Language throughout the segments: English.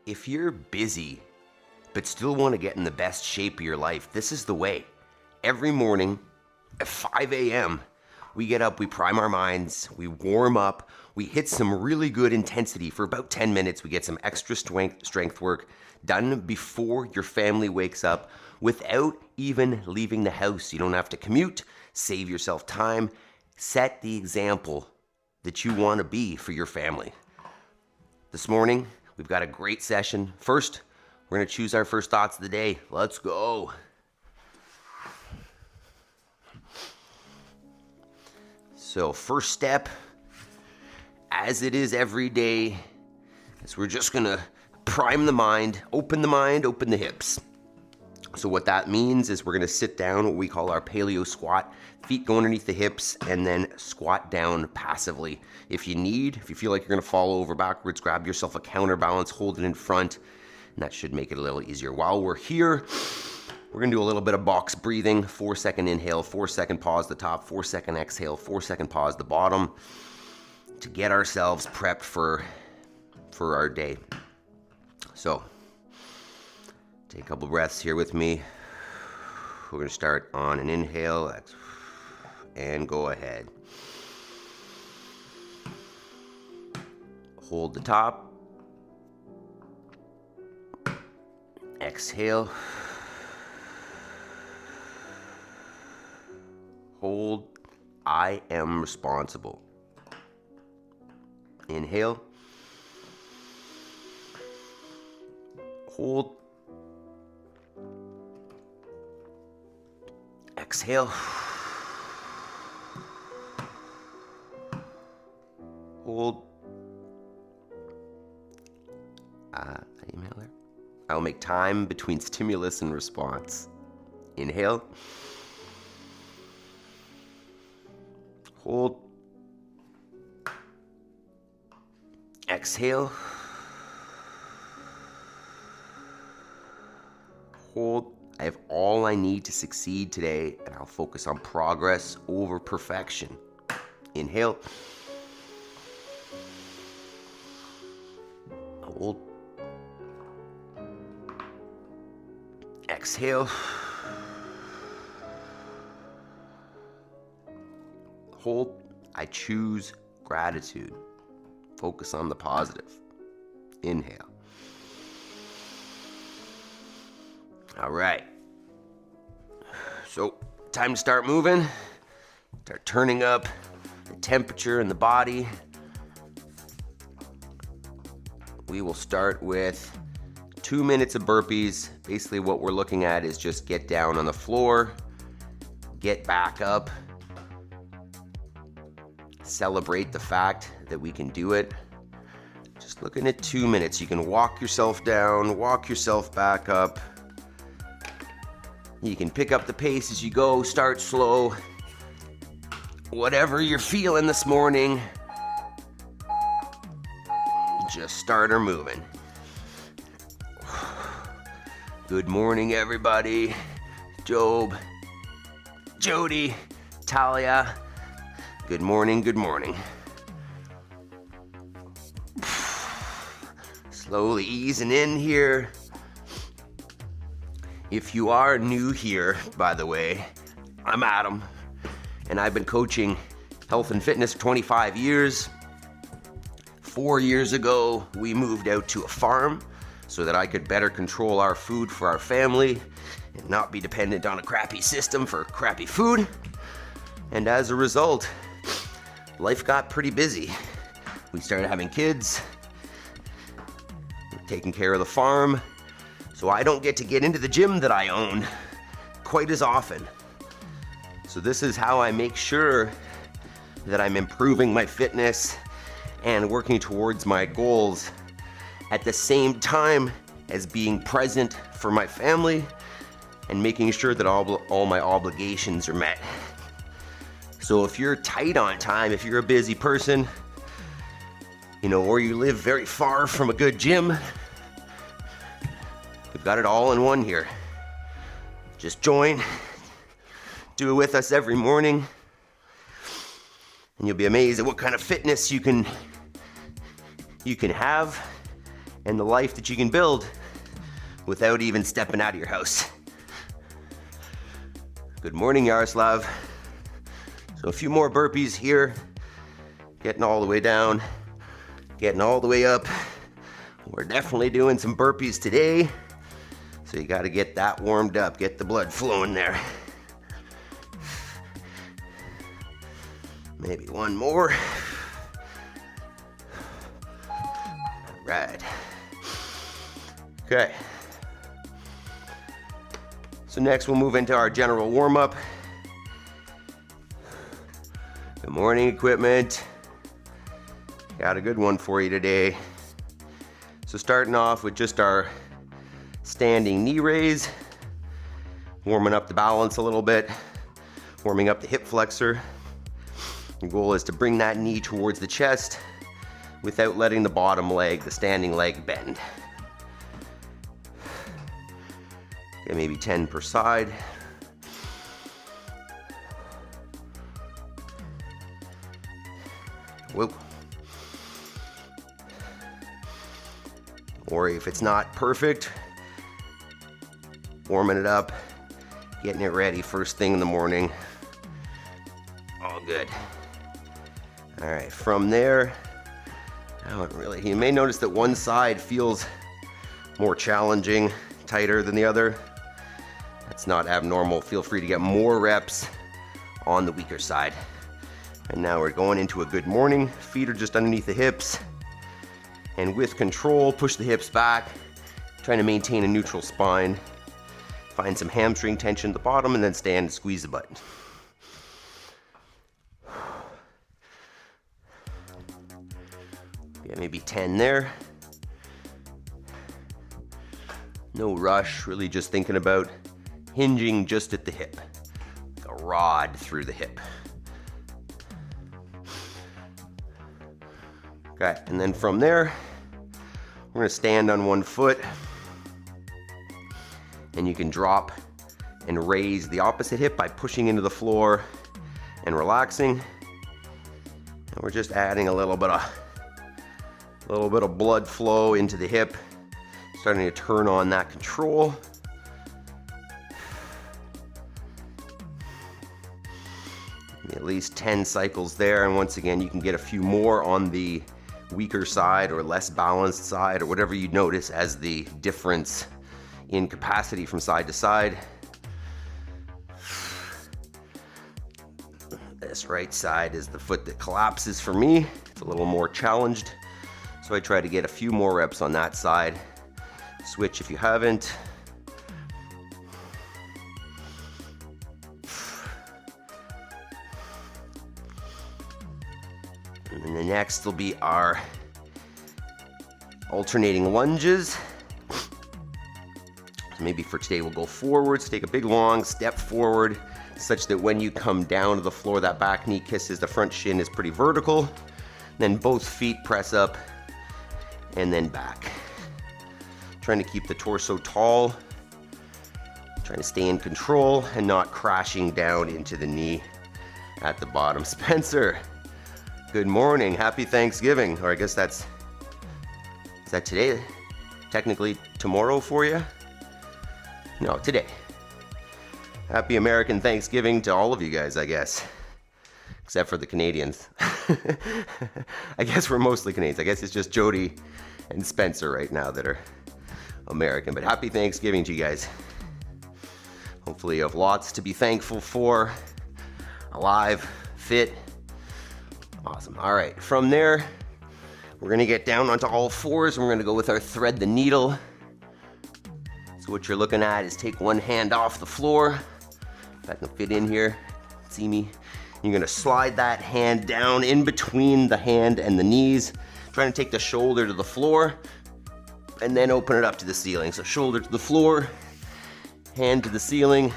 If you're busy, but still want to get in the best shape of your life, this is the way. Every morning at 5 a.m., we get up, we prime our minds, we warm up, we hit some really good intensity for about 10 minutes. We get some extra strength work done before your family wakes up without even leaving the house. You don't have to commute, save yourself time, set the example that you want to be for your family. This morning, we've got a great session. First, we're going to choose our first thoughts of the day. Let's go. So first step, as it is every day, is we're just going to prime the mind, open the hips. So what that means is we're going to sit down, what we call our paleo squat, feet go underneath the hips, and then squat down passively. If you feel like you're going to fall over backwards, grab yourself a counterbalance, hold it in front, and that should make it a little easier. While we're here, we're going to do a little bit of box breathing. 4-second inhale, 4-second pause the top, 4-second exhale, 4-second pause the bottom, to get ourselves prepped for our day. So take a couple breaths here with me. We're going to start on an inhale and go ahead. Hold the top. Exhale. Hold. I am responsible. Inhale. Hold. Exhale. Hold. Inhale there. I'll make time between stimulus and response. Inhale. Hold. Exhale. Hold. I have all I need to succeed today, and I'll focus on progress over perfection. Inhale. Hold. Exhale. Hold. I choose gratitude. Focus on the positive. Inhale. All right. So, time to start moving. Start turning up the temperature in the body. We will start with 2 minutes of burpees. Basically what we're looking at is just get down on the floor, get back up, celebrate the fact that we can do it. Just looking at 2 minutes. You can walk yourself down, walk yourself back up. You can pick up the pace as you go, start slow. Whatever you're feeling this morning, just start her moving. Good morning, everybody. Job, Jody, Talia. Good morning, good morning. Slowly easing in here. If you are new here, by the way, I'm Adam, and I've been coaching health and fitness for 25 years. 4 years ago, we moved out to a farm so that I could better control our food for our family and not be dependent on a crappy system for crappy food. And as a result, life got pretty busy. We started having kids, taking care of the farm, so I don't get to get into the gym that I own quite as often. So this is how I make sure that I'm improving my fitness and working towards my goals at the same time as being present for my family and making sure that all my obligations are met. So if you're tight on time, if you're a busy person, or you live very far from a good gym, we've got it all in one here. Just join, do it with us every morning, and you'll be amazed at what kind of fitness you can have and the life that you can build without even stepping out of your house. Good morning, Yaroslav. So a few more burpees here, getting all the way down, getting all the way up. We're definitely doing some burpees today, so you got to get that warmed up, get the blood flowing there. Maybe one more. Right. Okay. So next we'll move into our general warm-up. Good morning, equipment. Got a good one for you today. So starting off with just our standing knee raise, warming up the balance a little bit, warming up the hip flexor. Your goal is to bring that knee towards the chest without letting the bottom leg, the standing leg, bend. Okay, maybe 10 per side. Whoa. Or if it's not perfect, warming it up, getting it ready first thing in the morning. All good. All right, from there, you may notice that one side feels more challenging, tighter than the other. That's not abnormal. Feel free to get more reps on the weaker side. And now we're going into a good morning. Feet are just underneath the hips. And with control, push the hips back, trying to maintain a neutral spine. Find some hamstring tension at the bottom and then stand and squeeze the butt. Yeah, maybe 10 there. No rush, really just thinking about hinging just at the hip. A rod through the hip. Okay, and then from there, we're gonna stand on one foot, and you can drop and raise the opposite hip by pushing into the floor and relaxing. And we're just adding a little bit of blood flow into the hip, starting to turn on that control. At least 10 cycles there, and once again, you can get a few more on the weaker side or less balanced side, or whatever you notice as the difference in capacity from side to side. This right side is the foot that collapses for me. It's a little more challenged, so I try to get a few more reps on that side. Switch if you haven't. And then the next will be our alternating lunges. So maybe for today we'll go forwards, take a big long step forward, such that when you come down to the floor, that back knee kisses the front shin is pretty vertical. Then both feet press up and then back. Trying to keep the torso tall, trying to stay in control and not crashing down into the knee at the bottom. Spencer, good morning, happy Thanksgiving. Or I guess is that today? Technically tomorrow for you? No, today. Happy American Thanksgiving to all of you guys, I guess. Except for the Canadians. I guess we're mostly Canadians. I guess it's just Jody and Spencer right now that are American. But happy Thanksgiving to you guys. Hopefully you have lots to be thankful for. Alive, fit. Awesome. All right, from there, we're gonna get down onto all fours, and we're gonna go with our thread the needle. So what you're looking at is take one hand off the floor. If I can fit in here, see me. You're gonna slide that hand down in between the hand and the knees, trying to take the shoulder to the floor, and then open it up to the ceiling. So shoulder to the floor, hand to the ceiling.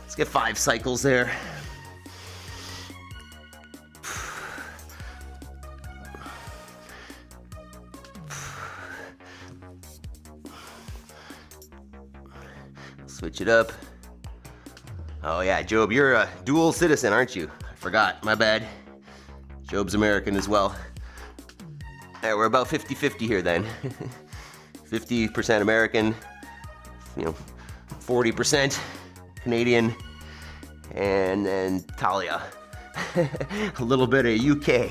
Let's get 5 cycles there. Switch it up. Oh yeah, Job, you're a dual citizen, aren't you? I forgot, my bad. Job's American as well. All right, we're about 50-50 here then. 50% American, 40% Canadian, and then Talia. A little bit of UK.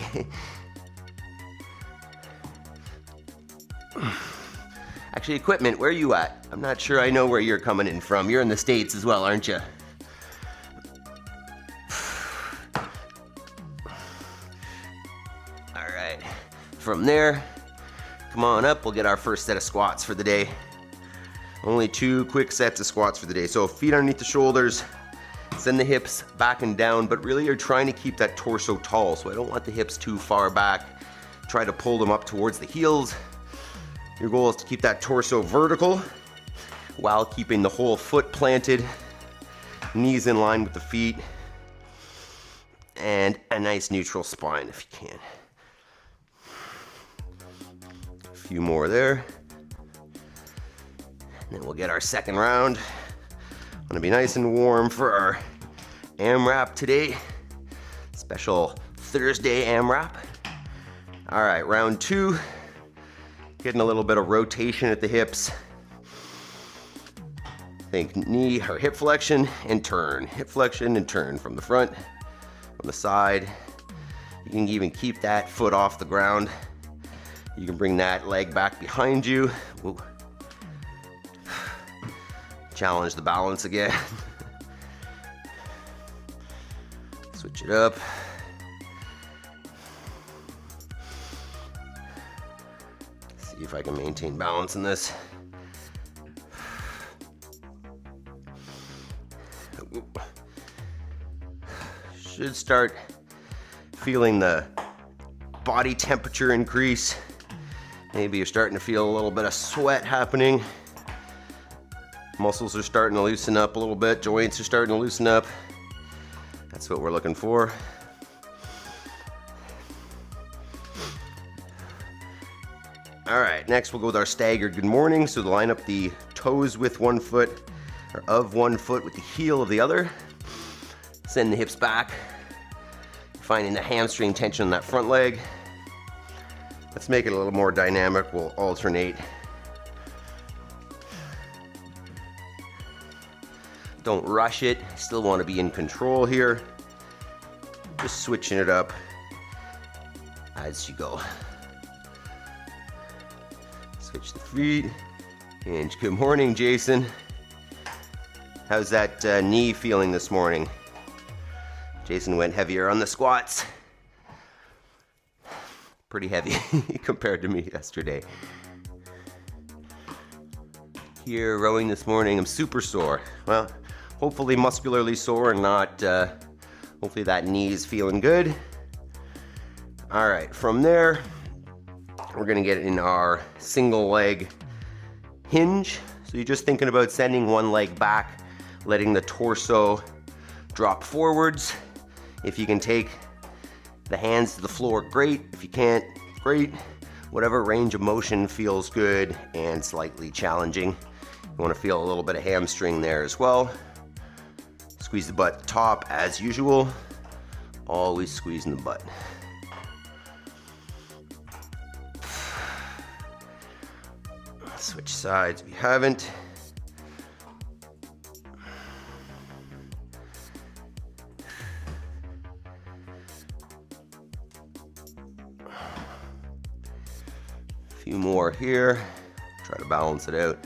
Actually, equipment, where are you at? I'm not sure I know where you're coming in from. You're in the States as well, aren't you? All right, from there, come on up. We'll get our first set of squats for the day. Only 2 quick sets of squats for the day. So feet underneath the shoulders, send the hips back and down, but really you're trying to keep that torso tall. So I don't want the hips too far back. Try to pull them up towards the heels. Your goal is to keep that torso vertical while keeping the whole foot planted, knees in line with the feet, and a nice neutral spine if you can. A few more there. And then we'll get our second round. Gonna be nice and warm for our AMRAP today. Special Thursday AMRAP. All right, round 2. Getting a little bit of rotation at the hips. Think knee or hip flexion and turn. Hip flexion and turn from the front, from the side. You can even keep that foot off the ground. You can bring that leg back behind you. Whoa. Challenge the balance again. Switch it up. See if I can maintain balance in this. Should start feeling the body temperature increase. Maybe you're starting to feel a little bit of sweat happening. Muscles are starting to loosen up a little bit. Joints are starting to loosen up. That's what we're looking for. All right, next we'll go with our staggered good morning. So to line up the toes with one foot, or of one foot with the heel of the other. Send the hips back, finding the hamstring tension on that front leg. Let's make it a little more dynamic. We'll alternate. Don't rush it. Still want to be in control here. Just switching it up as you go. Switch the feet. Hinge. Good morning, Jason. How's that knee feeling this morning? Jason went heavier on the squats. Pretty heavy compared to me yesterday. Here, rowing this morning, I'm super sore. Well, hopefully muscularly sore and not, hopefully that knee is feeling good. All right, from there, we're gonna get in our single leg hinge. So you're just thinking about sending one leg back, letting the torso drop forwards. If you can take the hands to the floor, great. If you can't, great. Whatever range of motion feels good and slightly challenging. You wanna feel a little bit of hamstring there as well. Squeeze the butt at the top as usual. Always squeezing the butt. Switch sides if you haven't. A few more here. Try to balance it out,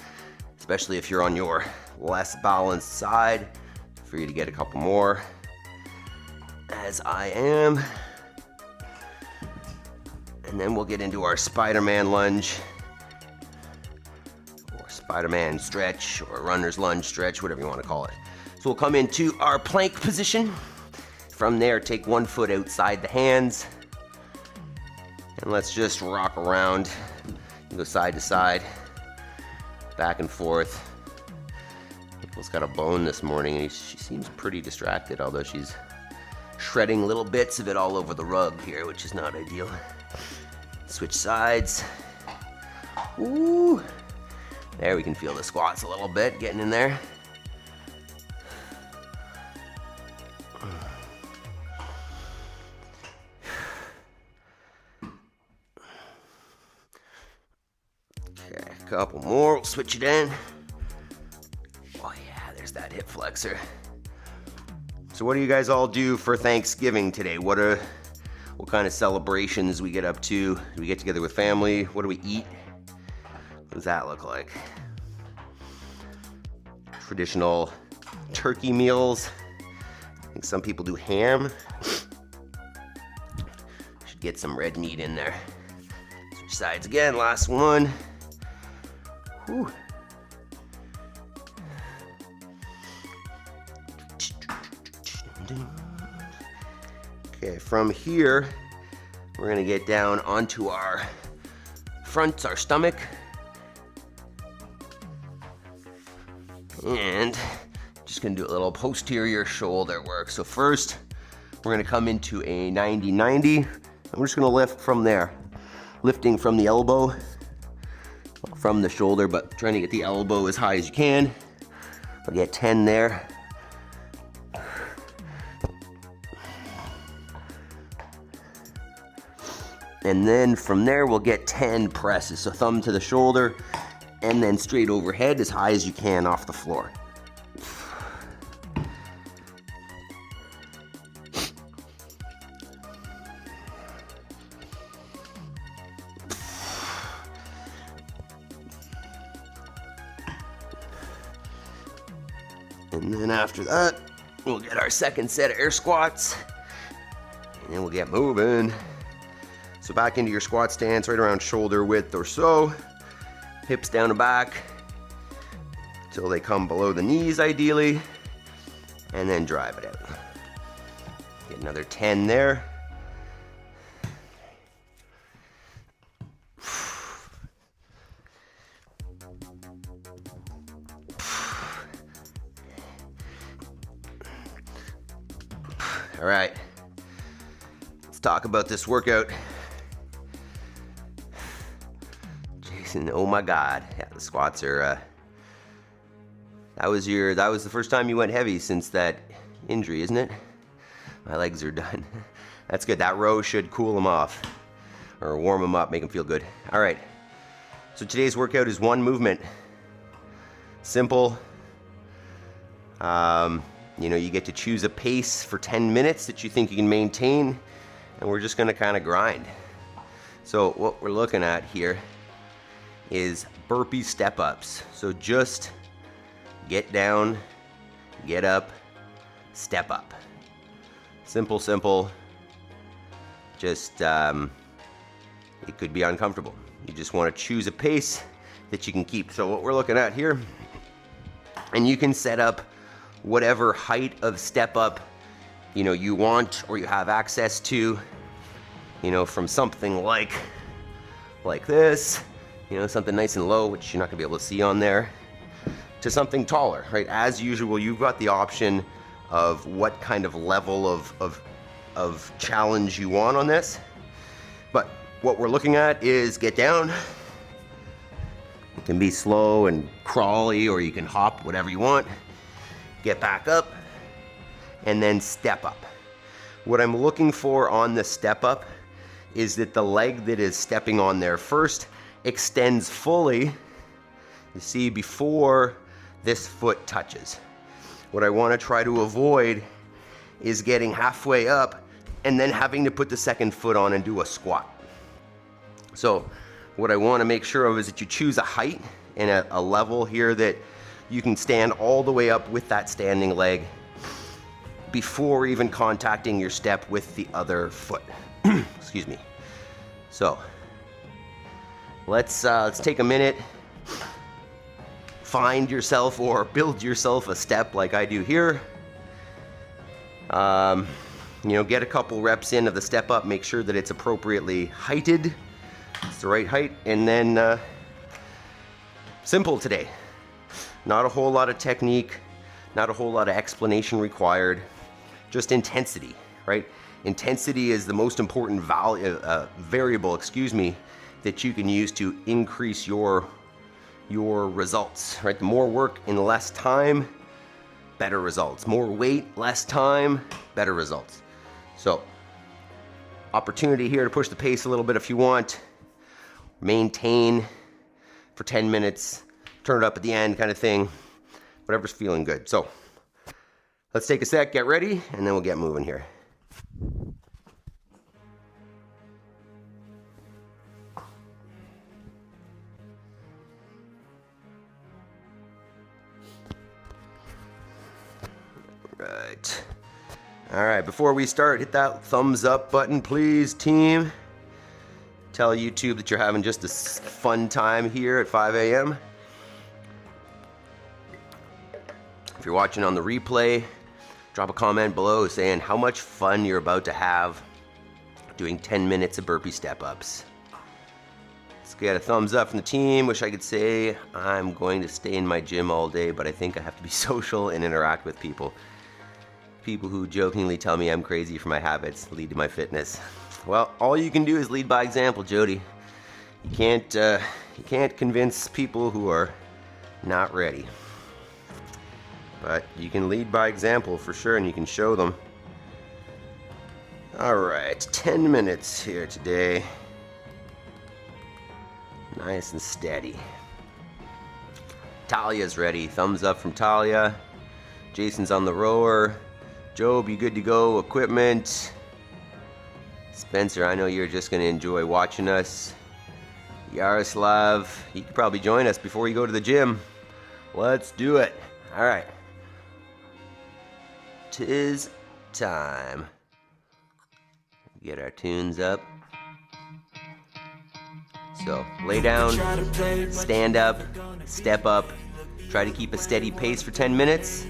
especially if you're on your less balanced side. For you to get a couple more, as I am. And then we'll get into our Spider-Man lunge, or Spider-Man stretch, or runner's lunge stretch, whatever you want to call it. So we'll come into our plank position. From there, take one foot outside the hands, and let's just rock around, go side to side, back and forth. Nicole's got a bone this morning, and she seems pretty distracted, although she's shredding little bits of it all over the rug here, which is not ideal. Switch sides. Ooh. There, we can feel the squats a little bit, getting in there. Okay, a couple more, we'll switch it in. Oh yeah, there's that hip flexor. So what do you guys all do for Thanksgiving today? What kind of celebrations we get up to? Do we get together with family? What do we eat? What does that look like? Traditional turkey meals. I think some people do ham. Should get some red meat in there. Switch sides again, last one. Whew. Okay, from here, we're gonna get down onto our front, our stomach. And just gonna do a little posterior shoulder work. So first, we're gonna come into a 90-90, and we're just gonna lift from there. Lifting from the elbow, from the shoulder, but trying to get the elbow as high as you can. I'll get 10 there. And then from there, we'll get 10 presses. So thumb to the shoulder, and then straight overhead as high as you can off the floor. And then after that, we'll get our second set of air squats, and then we'll get moving. So back into your squat stance, right around shoulder width or so. Hips down and back till they come below the knees ideally, and then drive it out. Get another 10 there. All right, let's talk about this workout. Jason, oh my God, yeah, the squats are. That was the first time you went heavy since that injury, isn't it? My legs are done. That's good. That row should cool them off, or warm them up, make them feel good. All right. So today's workout is one movement. Simple. You get to choose a pace for 10 minutes that you think you can maintain, and we're just gonna kind of grind. So what we're looking at here is burpee step-ups. So just get down, get up, step up. Simple, simple. Just, it could be uncomfortable. You just wanna choose a pace that you can keep. So what we're looking at here, and you can set up whatever height of step up you want or you have access to, from something like this, something nice and low, which you're not gonna be able to see on there, to something taller, right? As usual, you've got the option of what kind of level of challenge you want on this. But what we're looking at is get down. It can be slow and crawly, or you can hop, whatever you want. Get back up, and then step up. What I'm looking for on the step up is that the leg that is stepping on there first extends fully, you see, before this foot touches. What I want to try to avoid is getting halfway up and then having to put the second foot on and do a squat. So what I want to make sure of is that you choose a height and a level here that you can stand all the way up with that standing leg before even contacting your step with the other foot. Excuse me. So let's take a minute, find yourself or build yourself a step like I do here. Get a couple reps in of the step up, make sure that it's appropriately heighted. It's the right height, and then simple today. Not a whole lot of technique, not a whole lot of explanation required, just intensity, right? Intensity is the most important variable, that you can use to increase your results, right? The more work in less time, better results. More weight, less time, better results. So, opportunity here to push the pace a little bit if you want. Maintain for 10 minutes, turn it up at the end kind of thing. Whatever's feeling good. So let's take a sec, get ready, and then we'll get moving here. Right. All right, before we start, hit that thumbs up button, please, team. Tell YouTube that you're having just a fun time here at 5 a.m. If you're watching on the replay, drop a comment below saying how much fun you're about to have doing 10 minutes of burpee step-ups. Let's get a thumbs up from the team. Wish I could say I'm going to stay in my gym all day, but I think I have to be social and interact with people. People who jokingly tell me I'm crazy for my habits lead to my fitness. Well, all you can do is lead by example, Jody. You can't convince people who are not ready. But you can lead by example for sure, and you can show them. All right, 10 minutes here today. Nice and steady. Talia's ready. Thumbs up from Talia. Jason's on the rower. Job, you good to go? Equipment. Spencer, I know you're just going to enjoy watching us. Yaroslav, you could probably join us before you go to the gym. Let's do it. All right. 'Tis time. Get our tunes up. So, lay down, stand up, step up. Try to keep a steady pace for 10 minutes.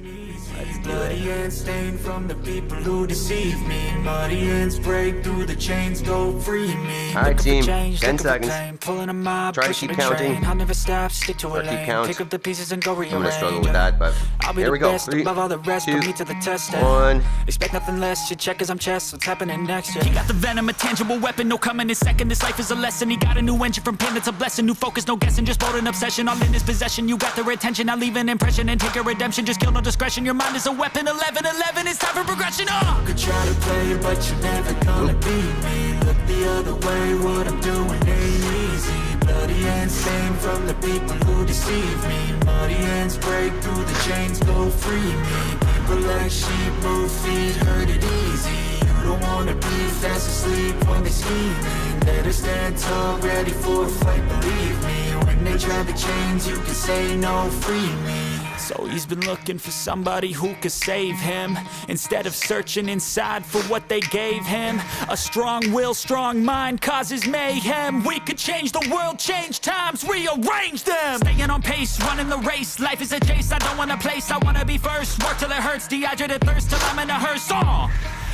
Let's do it. Stained from the people who deceive me. Muddy hands break through the chains, go free me. All right, team. 10 seconds. Try to keep counting. I'll never stop, stick to a lane. Pick up the pieces and go rearrange. I'm gonna struggle with that, but here we go. 3, 2, 1. Expect nothing less. You check as I'm chess. What's happening next? He got the venom, a tangible weapon. No coming in second. This life is a lesson. He got a new engine from pain. It's a blessing. New focus, no guessing. Just bold and obsession. All in his possession. You got their attention. I leave an impression and take a redemption. Just kill no discretion. Your mind is a weapon. 11-11, it's time for progression. Oh! Could try to play it, but you're never gonna beat me. Look the other way, what I'm doing ain't easy. Bloody hands stained from the people who deceive me. Muddy hands break through the chains, go free me. People like sheep move feet, hurt it easy. You don't wanna be fast asleep when they scheming. Better stand tall, ready for a fight, believe me. When they try the chains, you can say no, free me. So he's been looking for somebody who could save him, instead of searching inside for what they gave him. A strong will, strong mind causes mayhem. We could change the world, change times, rearrange them. Staying on pace, running the race. Life is a chase, I don't want a place. I wanna be first, work till it hurts. Dehydrated thirst till I'm in a hearse.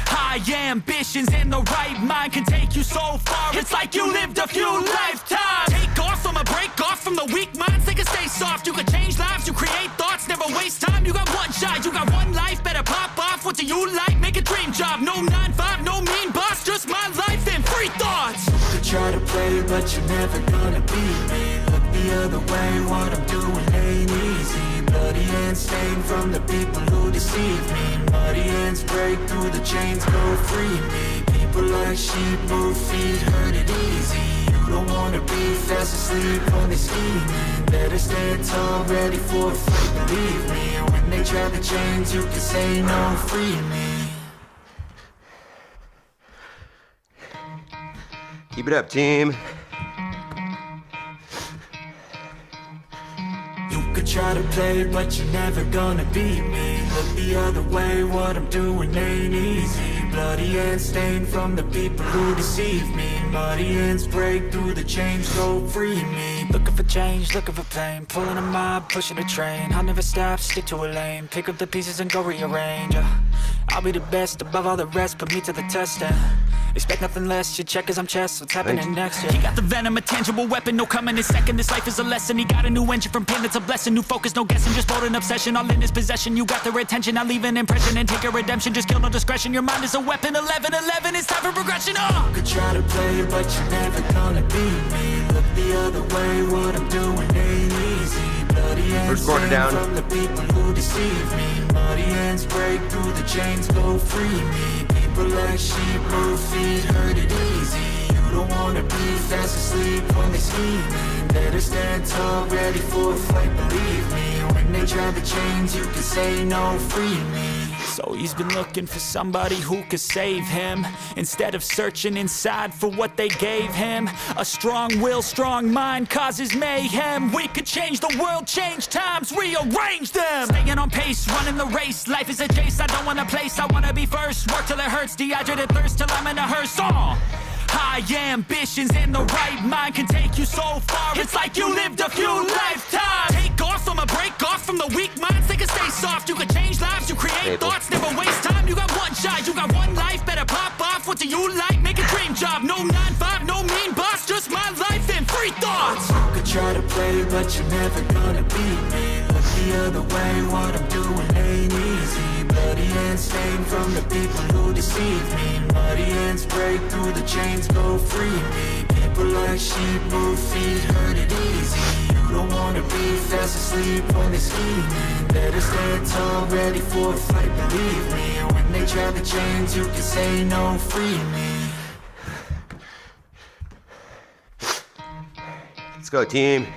High ambitions and the right mind can take you so far. It's like you lived a few lifetimes. Take off from a break off from the weak minds. They can stay soft. You can change lives. You create thoughts. Never waste time. You got one shot. You got one life. Better pop off. What do you like? Make a dream job. No 9-5. No mean boss. Just my life and free thoughts. You could try to play, but you're never gonna beat me. Look the other way. What I'm doing ain't easy. Bloody hands stained from the people who deceive me. Muddy hands break through the chains, go free me. People like sheep move feet, hurt it easy. You don't wanna be fast asleep when they scheming. Better stand tall, ready for a fight, believe me. When they try the chains, you can say no, free me. Keep it up, team. Try to play, but you're never gonna beat me. Look the other way, what I'm doing ain't easy. Bloody hands stained from the people who deceive me. Muddy hands break through the chains, go free me. Looking for change, looking for pain. Pulling a mob, pushing a train. I'll never stop, stick to a lane. Pick up the pieces and go rearrange. I'll be the best above all the rest, put me to the test and expect nothing less. You check as I'm chess, what's happening next? He got the venom, a tangible weapon. No coming in second. This life is a lesson. He got a new engine from pain. It's a blessing. New focus, no guessing. Just bold and obsession. All in his possession. You got their attention. I leave an impression and take a redemption. Just kill no discretion. Your mind is a weapon. 11-11. It's time for progression. Oh! Could try to play, but you're never gonna beat me. Look the other way. What I'm doing ain't easy. Bloody hands First down from the people who deceive me. Muddy hands break through the chains, go free me. People like sheep move feet, hurt it easy. You don't wanna be fast asleep when they scheming. Better stand tall, ready for a fight, believe me. When they try the chains, you can say no, free me. So he's been looking for somebody who could save him, instead of searching inside for what they gave him. A strong will, strong mind causes mayhem. We could change the world, change times, rearrange them. Staying on pace, running the race. Life is a chase, I don't want a place, I wanna be first. Work till it hurts, dehydrated thirst till I'm in a hearse. High ambitions and the right mind can take you so far. It's like you lived a few lifetimes. Take off, I'ma break off from the weak minds. They can stay soft, you can change lives, you create thoughts. Never waste time, you got one shot, you got one life. Better pop off, what do you like? Make a dream job, no 9-5, no mean boss. Just my life and free thoughts. You could try to play, but you're never gonna beat me. Look the other way, what I'm doing ain't easy. Bloody hands stained from the people who deceive me. Muddy hands break through the chains, go free me. People like sheep move feet, hurt it easy. You don't wanna be fast asleep when they're scheming. Better stand tall, ready for a fight, believe me. When they try the chains, you can say no, free me. Let's go, team.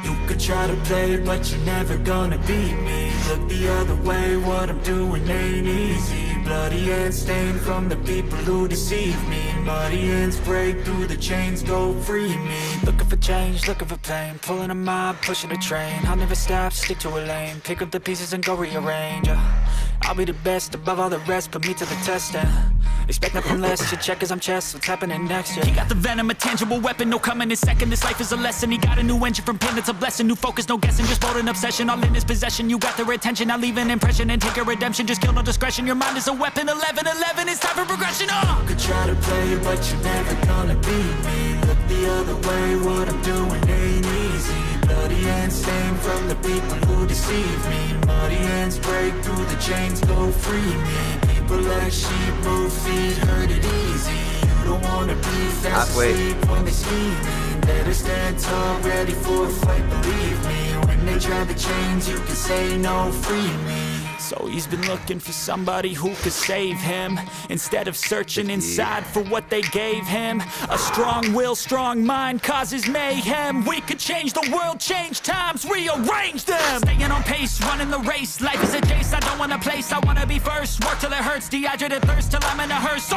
You could try to play, but you're never gonna beat me. Look the other way, what I'm doing ain't easy. Bloody hands stained from the people who deceive me. Muddy hands break through the chains, go free me. Looking for change, looking for pain. Pulling a mob, pushing a train. I'll never stop, stick to a lane. Pick up the pieces and go rearrange. I'll be the best above all the rest, put me to the test and expect nothing less. Your check as I'm chess, what's happening next? Yeah. He got the venom, a tangible weapon, no coming in second. This life is a lesson. He got a new engine from pain, it's a blessing. New focus, no guessing, just bold an obsession. All in his possession, you got their attention. I'll leave an impression and take a redemption. Just kill no discretion. Your mind is a weapon. 11-11, it's time for progression. You could try to play, but you're never gonna beat me. Look the other way, what I'm doing ain't easy. Bloody hands stained from the people who deceive me. Muddy hands break through the chains, go free me. People like sheep move feet, hurt it easy. You don't wanna be fast asleep when they're scheming. Better stand tall, ready for a fight, believe me. When they try the chains, you can say no, free me. So he's been looking for somebody who could save him, instead of searching inside for what they gave him. A strong will, strong mind causes mayhem. We could change the world, change times, rearrange them. Staying on pace, running the race. Life is a chase, I don't want a place, I wanna be first. Work till it hurts, dehydrated thirst till I'm in a hearse.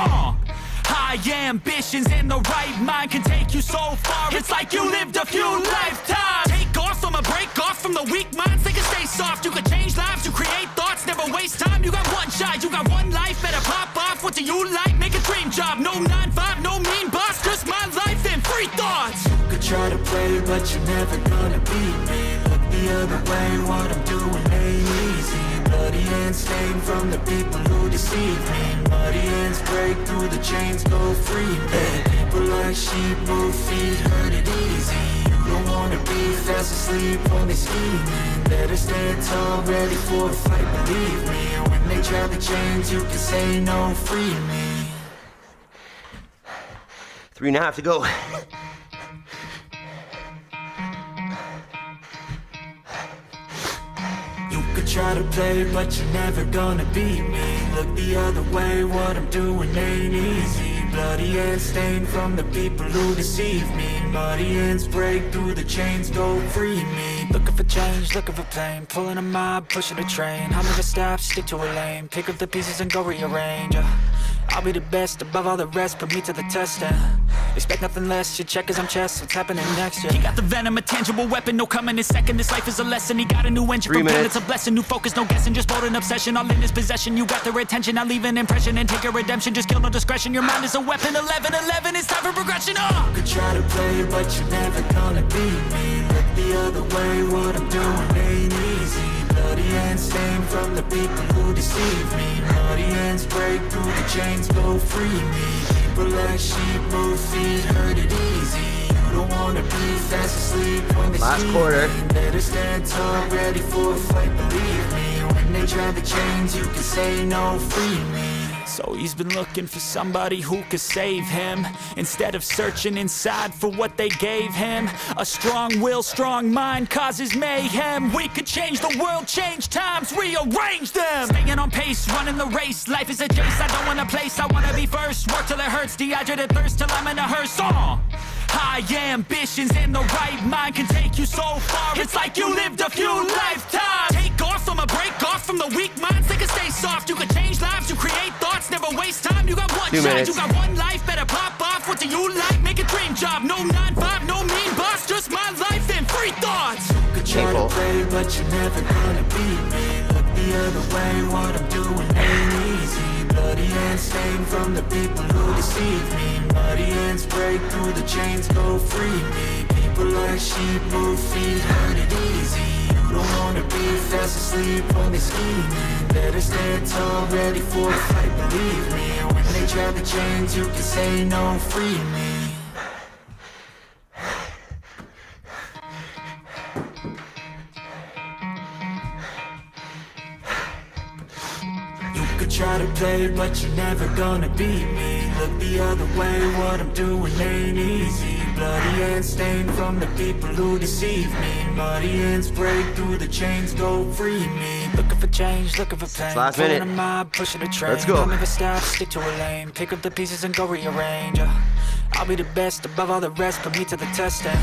High ambitions and the right mind can take you so far. It's like you lived a few lifetimes. Take off, I'ma break off from the weak minds. They can stay soft, you can change lives, you create thoughts. Never waste time, you got one shot, you got one life. Better pop off, what do you like? Make a dream job, no 9-5, no mean boss. Just my life and free thoughts. You could try to play, but you're never gonna beat me. Look the other way, what I'm doing ain't easy. Bloody hands stained from the people who deceive me. Muddy hands break through the chains, go free me. People like sheep move feet, hurt it easy. You don't wanna be fast asleep when they're scheming. Better stand tall, ready for a fight, believe me. When they try the chains, you can say no, free me. 3.5 to go. You could try to play, but you're never gonna beat me. Look the other way, what I'm doing ain't easy. Bloody hands stained from the people who deceive me. Muddy hands break through the chains, go free me. Looking for change, looking for pain. Pulling a mob, pushing a train. I'll never stop, stick to a lane. Pick up the pieces and go rearrange. I'll be the best above all the rest, put me to the test and expect nothing less. Your check as I'm chess, what's happening next? Yeah. He got the venom, a tangible weapon, no coming in second. This life is a lesson. He got a new engine from pain, it's a blessing. New focus, no guessing, just bold an obsession. All in his possession, you got their attention. I'll leave an impression and take a redemption. Just kill no discretion. Your mind is a weapon. 11-11, it's time for progression. You could try to play, but you're never gonna beat me. Look the other way, what I'm doing ain't easy. Bloody hands stained from the people who deceive me. Muddy hands break through the chains, go free me. People like sheep move feet, hurt it easy. You don't wanna be fast asleep when they Last see quarter. me. Better stand tall, ready for a fight, believe me. When they try the chains, you can say no, free me. So he's been looking for somebody who could save him, instead of searching inside for what they gave him. A strong will, strong mind causes mayhem. We could change the world, change times, rearrange them. Staying on pace, running the race. Life is a chase, I don't want a place, I wanna be first. Work till it hurts, dehydrated thirst till I'm in a hearse. High ambitions and the right mind can take you so far. It's like you lived a few lifetimes. Take off from a break off from the weak minds. They can stay soft. You can change lives. You create thoughts. Never waste time. You got one 2 shot. minutes. You got one life. Better pop off. What do you like? Make a dream job. No 9-5. No mean boss. Just my life and free thoughts. You could try to play, but you're never gonna beat me. Look the other way. What I'm doing ain't easy. Bloody hands stained from the people who deceive me. Muddy hands break through the chains, go free me. People like sheep move feet, hurt it easy. You don't wanna be fast asleep when they scheming. Better stand tall, ready for a fight, believe me. When they try the chains, you can say no, free me. Try to play, but you're never gonna beat me. Look the other way, what I'm doing ain't easy. Bloody hands stained from the people who deceive me. Muddy hands break through the chains, go free me. Looking for change, looking for pain. Last minute. Pulling a mob, pushing a train. Let's go. I'll never stop, stick to a lane. Pick up the pieces and go rearrange. I'll be the best above all the rest, put me to the test and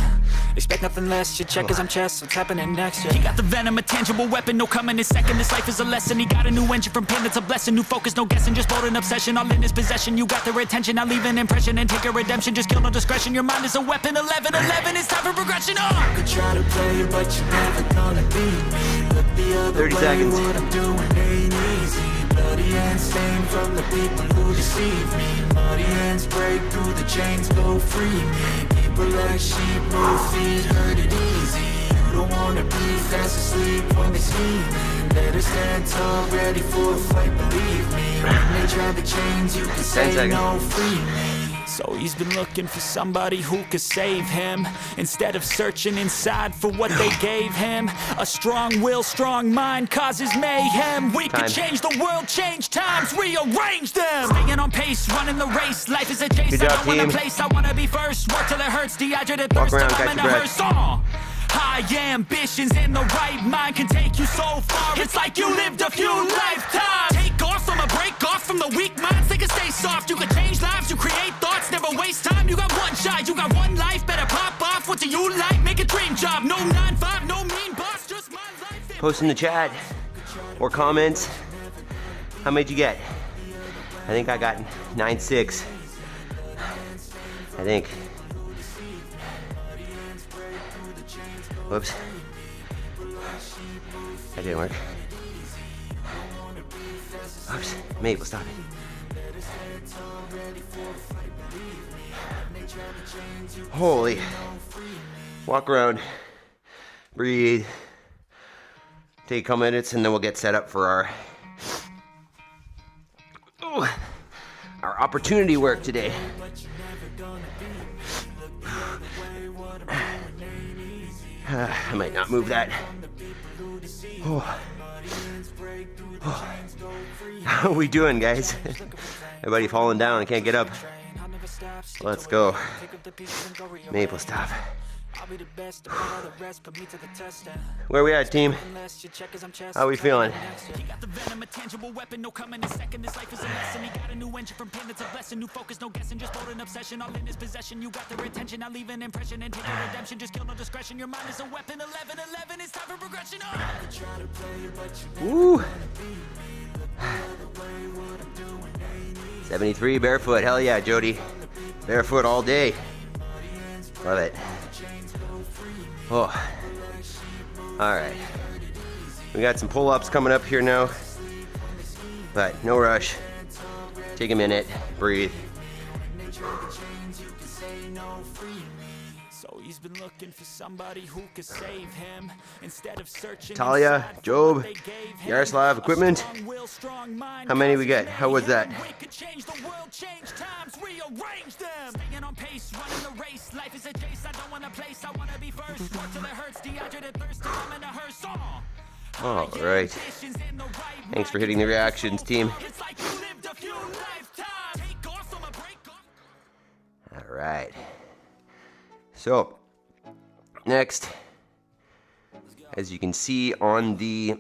expect nothing less, you check as I'm chess, what's happening next, yeah. He got the venom, a tangible weapon, no coming in second. This life is a lesson, he got a new engine from pain, it's a blessing. New focus, no guessing, just bold and obsession, all in his possession. You got their attention, I'll leave an impression and take a redemption. Just kill no discretion, your mind is a weapon. 11-11, it's time for progression, You could try to play, but you're never gonna beat me. Look the other 30 way, seconds. what I'm doing ain't easy. Bloody hands stained from the people who deceive me. Muddy hands break through the chains, go free me. People like sheep move feet, hurt it easy. You don't wanna be fast asleep when they scheming. Better stand tall, ready for a fight, believe me. When they try the chains, you can 10 say seconds. no, free me. So he's been looking for somebody who could save him, instead of searching inside for what they gave him. A strong will, strong mind causes mayhem. We could change the world, change times, rearrange them. Staying on pace, running the race. Life is a chase, Good I job, don't want a team. place, I wanna be first. Work till it hurts, dehydrated Walk thirst till around, I'm catch in a your breath. hearse. High ambitions and the right mind can take you so far. It's like you lived a few lifetimes. Take off from a break off from the weak minds. They can stay soft. You can change lives. You create thoughts. Never waste time. You got one shot. You got one life. Better pop off. What do you like? Make a dream job. No 9-5. No mean boss. Just my life. Post in the chat or comments. How many did you get? I think I got 9-6. I think. Whoops. That didn't work. Oops. Maple, stop it. Holy. Walk around. Breathe. Take a couple minutes and then we'll get set up for our opportunity work today. I might not move that. How are we doing, guys? Everybody falling down and can't get up. Let's go. Maple, stop. Where we at, team? How we feeling? He got the venom, a tangible weapon, no coming in second. This life is a lesson. He got a new engine from pain, it's a blessing. New focus, no guessing, just bold and obsession, all in his possession. You got their attention, I'll leave an impression and take a redemption. Just kill no discretion, your mind is a weapon. 11-11, it's time for progression. Woo! 73 barefoot, hell yeah, Jody. Barefoot all day. Love it. Oh. Alright. We got some pull-ups coming up here now. But no rush. Take a minute, breathe. So he's been looking for somebody who could save him, instead of searching Talia, inside for Job, what they gave him. Yaroslav, equipment. A strong will, strong mind How many we causes got? How was that? mayhem. We could change the world, change times, rearrange them. Staying on pace, running the race. Life is a chase, I don't want a place, I wanna be first. Work till it hurts, dehydrated thirst till I'm in a hearse. All right. Thanks for hitting the reactions, team. It's like you lived a few lives. So, next, as you can see on the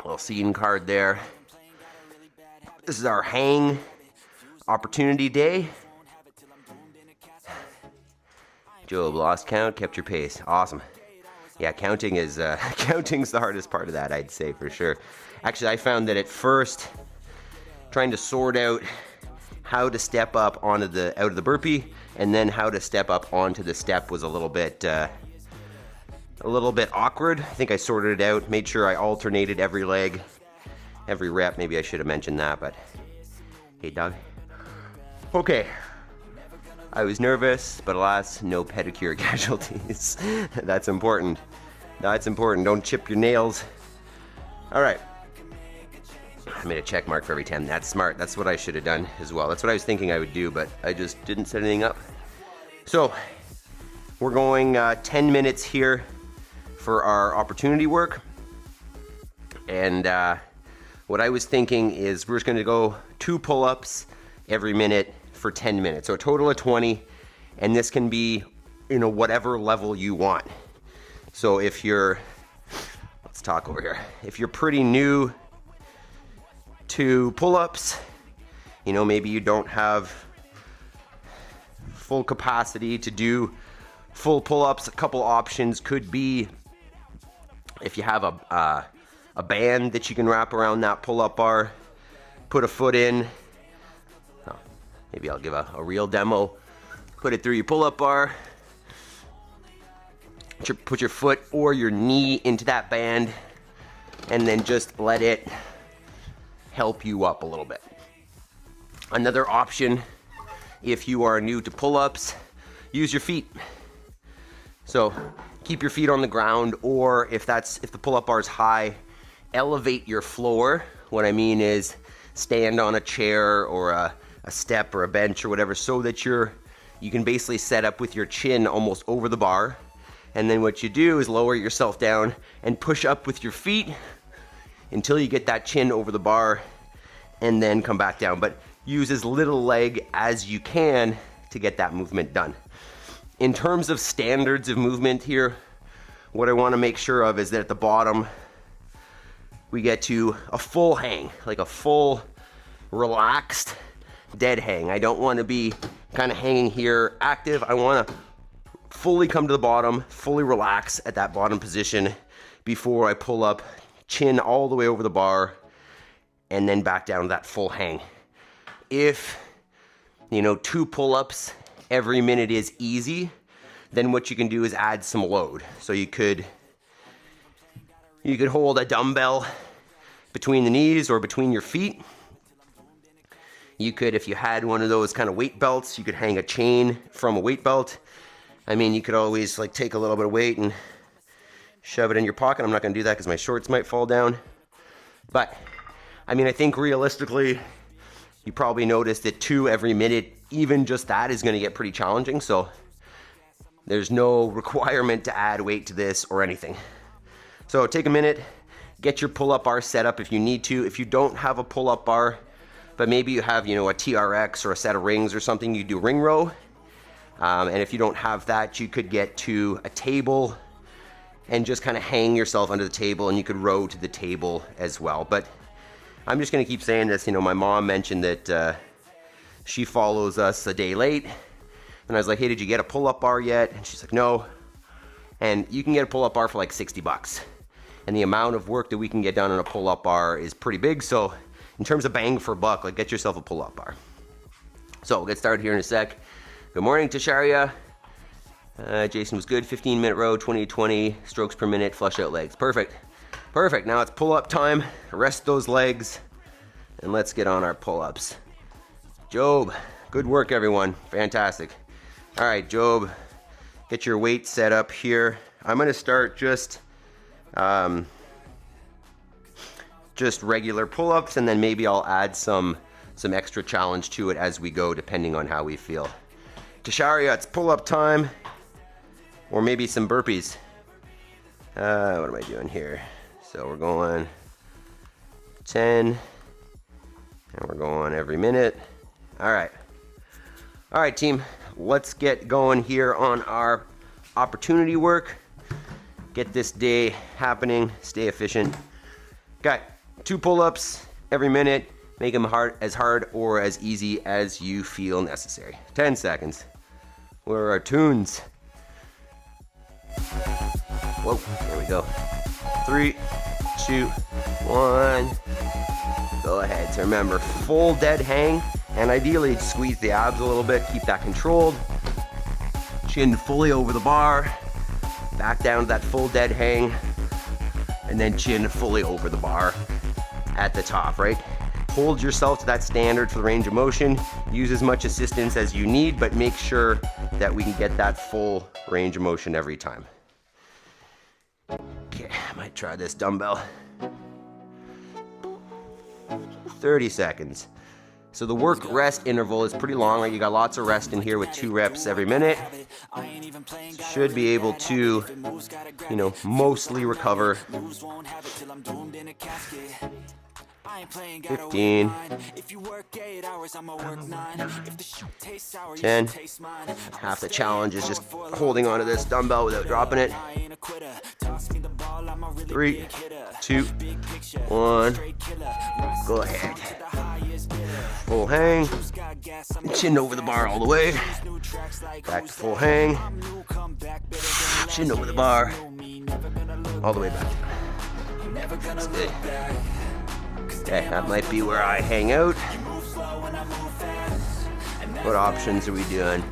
little scene card there, this is our hang opportunity day. Job lost count, kept your pace. Awesome. Yeah, counting is counting's the hardest part of that, I'd say, for sure. Actually, I found that at first, trying to sort out how to step up onto the out of the burpee and then how to step up onto the step was a little bit awkward. I think I sorted it out, made sure I alternated every leg, every rep. Maybe I should have mentioned that, but hey, dog. Okay. I was nervous, but alas, no pedicure casualties. That's important. That's important. Don't chip your nails. All right. I made a check mark for every 10. That's smart. That's what I should have done as well. That's what I was thinking I would do, but I just didn't set anything up. So we're going 10 minutes here for our opportunity work. And what I was thinking is we're just going to go 2 pull-ups every minute for 10 minutes. So a total of 20, and this can be, you know, whatever level you want. So if you're, let's talk over here. If you're pretty new to pull-ups, you know, maybe you don't have full capacity to do full pull-ups, a couple options could be if you have a band that you can wrap around that pull-up bar, put a foot in. Maybe I'll give a real demo. Put it through your pull-up bar. Put your foot or your knee into that band, and then just let it help you up a little bit. Another option, if you are new to pull-ups, use your feet. So keep your feet on the ground, or if the pull-up bar is high, elevate your floor. What I mean is stand on a chair or a step or a bench or whatever, so that you can basically set up with your chin almost over the bar. And then what you do is lower yourself down and push up with your feet until you get that chin over the bar, and then come back down. But use as little leg as you can to get that movement done. In terms of standards of movement here, what I want to make sure of is that at the bottom we get to a full hang, like a full relaxed dead hang. I don't want to be kind of hanging here active. I want to fully come to the bottom, fully relax at that bottom position before I pull up, chin all the way over the bar, and then back down to that full hang. If, you know, 2 pull-ups every minute is easy, then what you can do is add some load. So you could hold a dumbbell between the knees or between your feet. You could, if you had one of those kind of weight belts, you could hang a chain from a weight belt. I mean, you could always like take a little bit of weight and shove it in your pocket. I'm not going to do that because my shorts might fall down. But I mean, I think realistically, you probably noticed that 2 every minute, even just that is going to get pretty challenging. So there's no requirement to add weight to this or anything. So take a minute, get your pull-up bar set up if you need to. If you don't have a pull-up bar, but maybe you have, you know, a TRX or a set of rings or something, you do ring row. And if you don't have that, you could get to a table and just kind of hang yourself under the table, and you could row to the table as well. But I'm just going to keep saying this. You know, my mom mentioned that she follows us a day late. And I was like, hey, did you get a pull-up bar yet? And she's like, no. And you can get a pull-up bar for like $60. And the amount of work that we can get done on a pull-up bar is pretty big. So in terms of bang for buck, like, get yourself a pull-up bar. So we'll get started here in a sec. Good morning, Tasharia. Jason was good. 15-minute row, 20-20 strokes per minute, flush out legs. Perfect. Perfect. Now it's pull-up time. Rest those legs, and let's get on our pull-ups. Job, good work, everyone. Fantastic. All right, Job, get your weight set up here. I'm going to start just regular pull-ups, and then maybe I'll add some extra challenge to it as we go, depending on how we feel. Tasharia, it's pull-up time, or maybe some burpees. What am I doing here? So we're going 10, and we're going every minute. All right, team, let's get going here on our opportunity work. Get this day happening, stay efficient. Got 2 pull-ups every minute. Make them as hard or as easy as you feel necessary. 10 seconds. Where are our tunes? Whoa, there we go. 3, 2, 1. Go ahead. So remember, full dead hang, and ideally squeeze the abs a little bit. Keep that controlled. Chin fully over the bar. Back down to that full dead hang, and then chin fully over the bar at the top, right? Hold yourself to that standard for the range of motion. Use as much assistance as you need, but make sure that we can get that full range of motion every time. Okay, I might try this dumbbell. 30 seconds. So the work rest interval is pretty long, right? You got lots of rest in here with 2 reps every minute. Should be able to, you know, mostly recover. 15, 10. Half the challenge is just holding onto this dumbbell without dropping it. 3, 2, 1. Go ahead. Full hang. Chin over the bar all the way. Back to full hang. Chin over the bar. All the way back. That's good. Okay, that might be where I hang out. What options are we doing?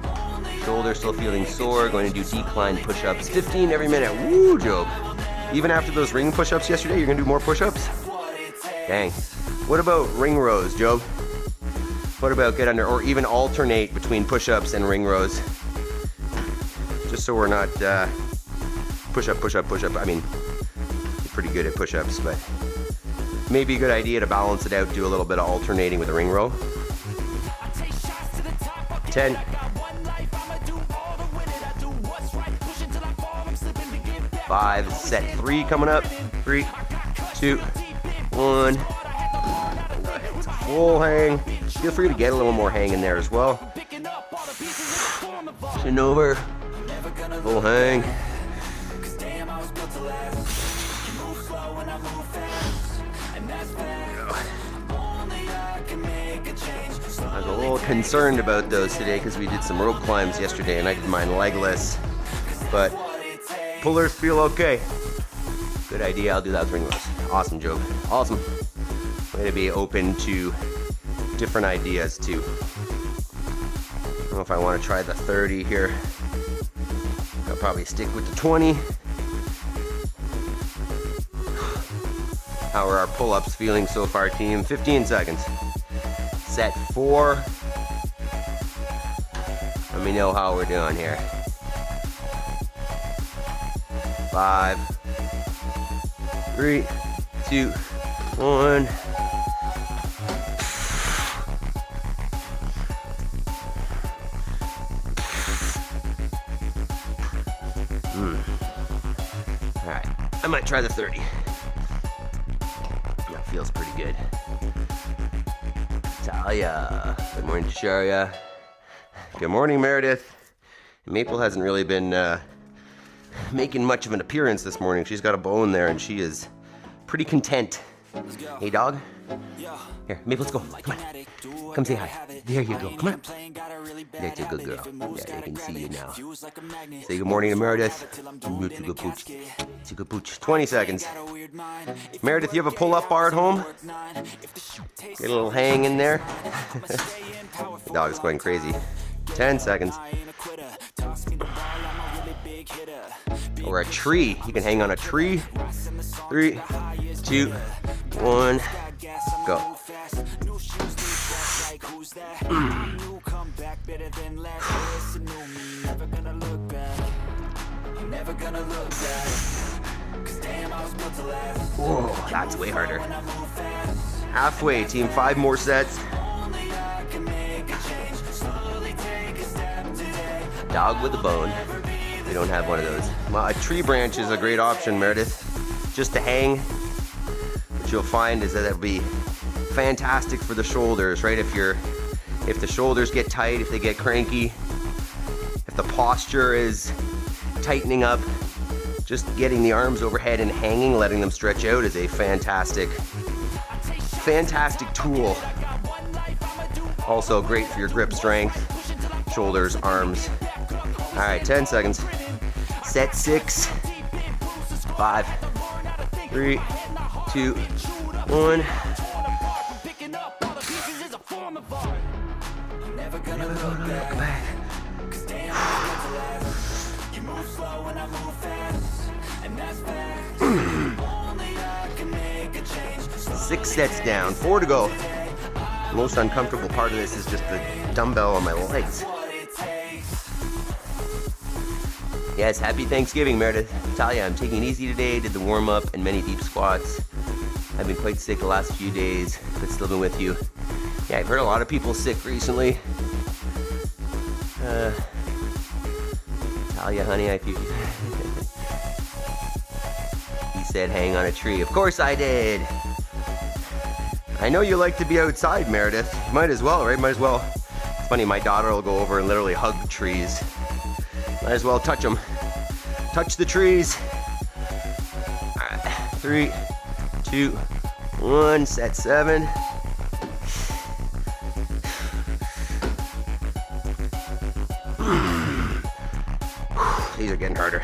Shoulder still feeling sore. Going to do decline push-ups. 15 every minute. Woo, Job. Even after those ring push-ups yesterday, you're going to do more push-ups? Dang. What about ring rows, Job? What about get under, or even alternate between push-ups and ring rows? Just so we're not push-up, push-up, push-up. I mean, you're pretty good at push-ups, but maybe a good idea to balance it out, do a little bit of alternating with a ring row. 10. 5, set 3 coming up. 3, 2, 1. Full hang. Feel free to get a little more hang in there as well. Chin over. Full hang. I was a little concerned about those today because we did some rope climbs yesterday and I did mine legless, but pullers feel okay. Good idea, I'll do that with ring rows. Awesome, Joe. Awesome. Way to be open to different ideas too. I don't know if I want to try the 30 here. I'll probably stick with the 20. How are our pull-ups feeling so far, team? 15 seconds. Set 4. Let me know how we're doing here. 5, 3, 2, 1. All right, I might try the 30. That feels pretty good. Talia. Good morning, Sharia. Good morning, Meredith. Maple hasn't really been making much of an appearance this morning. She's got a bone there and she is pretty content. Hey, dog. Here, Maple, let's go. Come on. Come say hi. There you go. Come on. That's a good girl. Yeah, I can see you now. Say good morning to Meredith. It's a good pooch. It's a good pooch. 20 seconds. Meredith, you have a pull-up bar at home? Get a little hang in there. The dog's going crazy. 10 seconds. Or a tree. You can hang on a tree. 3, 2, 1, go. Whoa, that's way harder. Halfway, team. 5 more sets. Dog with a bone. We don't have one of those. A tree branch is a great option, Meredith. Just to hang. What you'll find is that it'll be fantastic for the shoulders, right? If the shoulders get tight, if they get cranky, the posture is tightening up, just getting the arms overhead and hanging, letting them stretch out is a fantastic tool. Also great for your grip strength, shoulders, arms. All right, 10 seconds. Set 6, 5, 3, 2, 1. Never gonna look back. 'Cause damn, I got to last. You move slow and I move fast, and that's fact. Only I can make a change. 6 sets down, 4 to go. The most uncomfortable part of this is just the dumbbell on my legs. Yes, happy Thanksgiving, Meredith. Talia, I'm taking it easy today, did the warm-up and many deep squats. I've been quite sick the last few days, but still been with you. Yeah, I've heard a lot of people sick recently. Talia, honey, he said hang on a tree. Of course I did. I know you like to be outside, Meredith. You might as well, right? Might as well. It's funny, my daughter will go over and literally hug trees. Might as well touch them. Touch the trees. All right, 3, 2, 1, set 7. These are getting harder.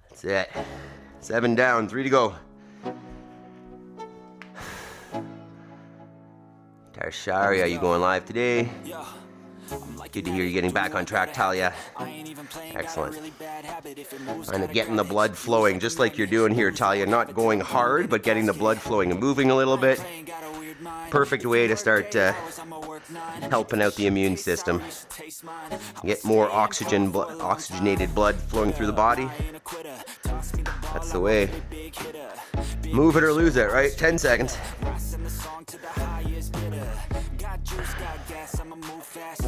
That's it. 7 down, 3 to go. Tarshari, are you going live today? Good to hear you getting back on track, Talia. Excellent. And getting the blood flowing, just like you're doing here, Talia. Not going hard, but getting the blood flowing and moving a little bit. Perfect way to start helping out the immune system. Get more oxygenated blood flowing through the body. That's the way. Move it or lose it, right? 10 seconds.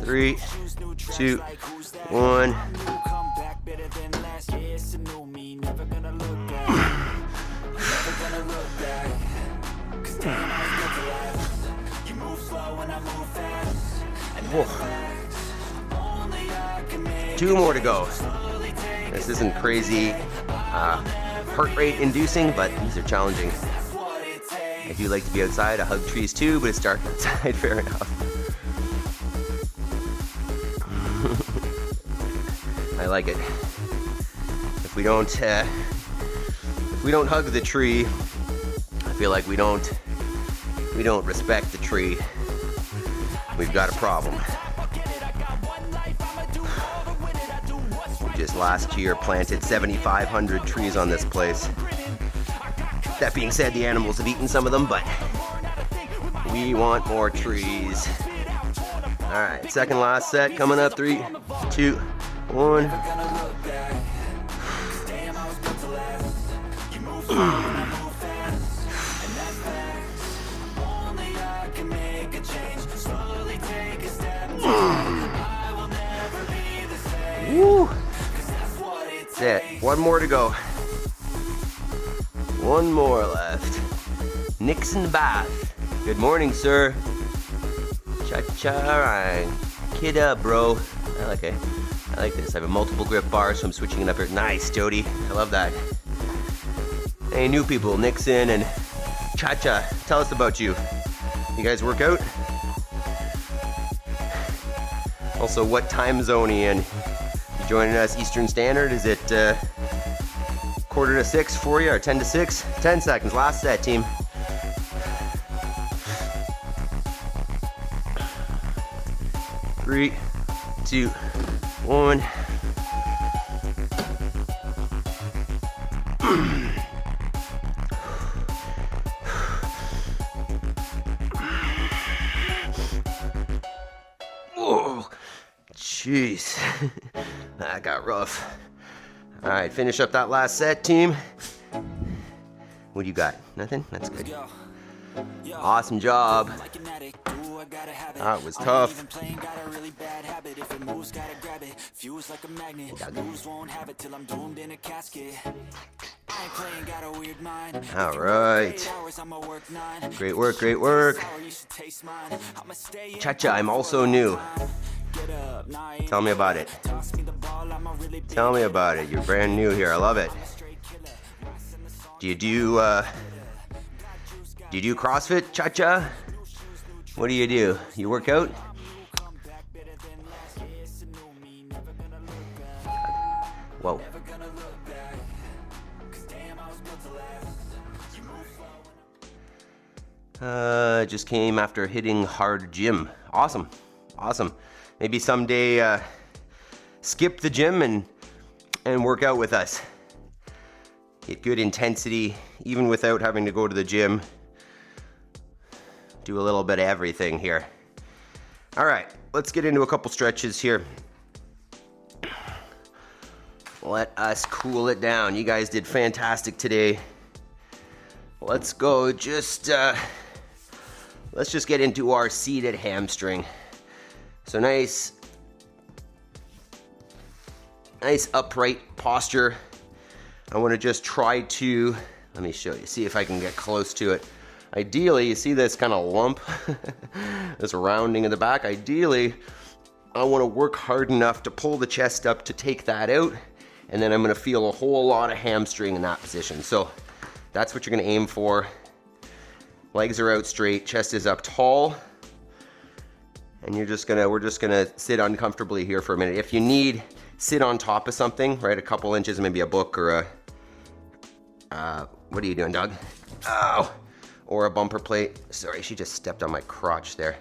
3, 2, 1. Whoa. 2 more to go. This isn't crazy heart rate inducing, but these are challenging. I do like to be outside. I hug trees too, but it's dark outside. Fair enough. I like it. If we don't hug the tree, I feel like we don't respect the tree. We've got a problem. We just last year planted 7,500 trees on this place. That being said, the animals have eaten some of them, but we want more trees. All right, second last set coming up. 3, 2, 1. Woo! That's it. 1 more to go. 1 more left. Nixon Bath. Good morning, sir. Cha-cha. Kid up, bro. I like this. I have a multiple grip bar, so I'm switching it up here. Nice, Jody. I love that. Hey, new people, Nixon and Cha-cha. Tell us about you. You guys work out? Also, what time zone are you in? You joining us Eastern Standard? Is it 5:45 for you, or 10 to 6? 10 seconds. Last set, team. Three, 2, 1. Whoa, jeez, that got rough. All right, finish up that last set, team. What do you got? Nothing? That's good. Awesome job. That was tough. All right. Great work, great work. Cha-cha, I'm also new. Tell me about it. Tell me about it. You're brand new here. I love it. Do you do CrossFit, Cha-cha? What do? You work out? Whoa. Just came after hitting hard gym. Awesome. Maybe someday skip the gym and work out with us. Get good intensity even without having to go to the gym. Do a little bit of everything here. All right, let's get into a couple stretches here. Let us cool it down. You guys did fantastic today. Let's go let's just get into our seated hamstring. So nice upright posture. I want to just try to, let me show you, see if I can get close to it. Ideally, you see this kind of lump, this rounding in the back. Ideally, I want to work hard enough to pull the chest up to take that out, and then I'm going to feel a whole lot of hamstring in that position. So that's what you're going to aim for. Legs are out straight, chest is up tall, and we're just gonna sit uncomfortably here for a minute. If you need, sit on top of something, right? A couple inches, maybe a book or what are you doing, dog? Oh, or a bumper plate. Sorry, she just stepped on my crotch there.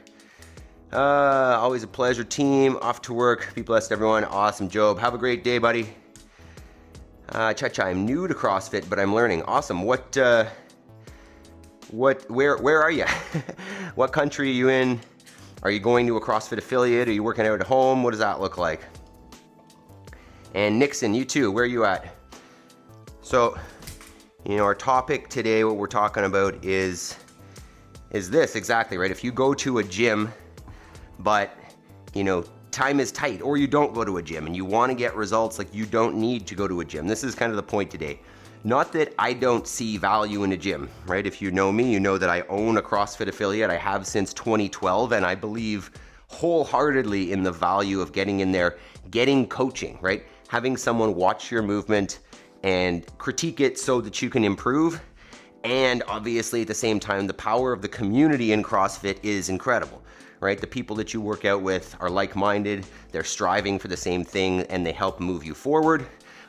Always a pleasure, team. Off to work. Be blessed, everyone. Awesome, Job. Have a great day, buddy. Cha-cha, I'm new to CrossFit, but I'm learning. Awesome. Where are you? What country are you in? Are you going to a CrossFit affiliate? Are you working out at home? What does that look like? And Nixon, you too, where are you at? So, our topic today, what we're talking about is this exactly, right? If you go to a gym, but, time is tight, or you don't go to a gym and you want to get results, like, you don't need to go to a gym. This is kind of the point today. Not that I don't see value in a gym, right? If you know me, you know that I own a CrossFit affiliate. I have since 2012, and I believe wholeheartedly in the value of getting in there, getting coaching, right? Having someone watch your movement and critique it so that you can improve. And obviously at the same time, the power of the community in CrossFit is incredible, right? The people that you work out with are like-minded, they're striving for the same thing, and they help move you forward.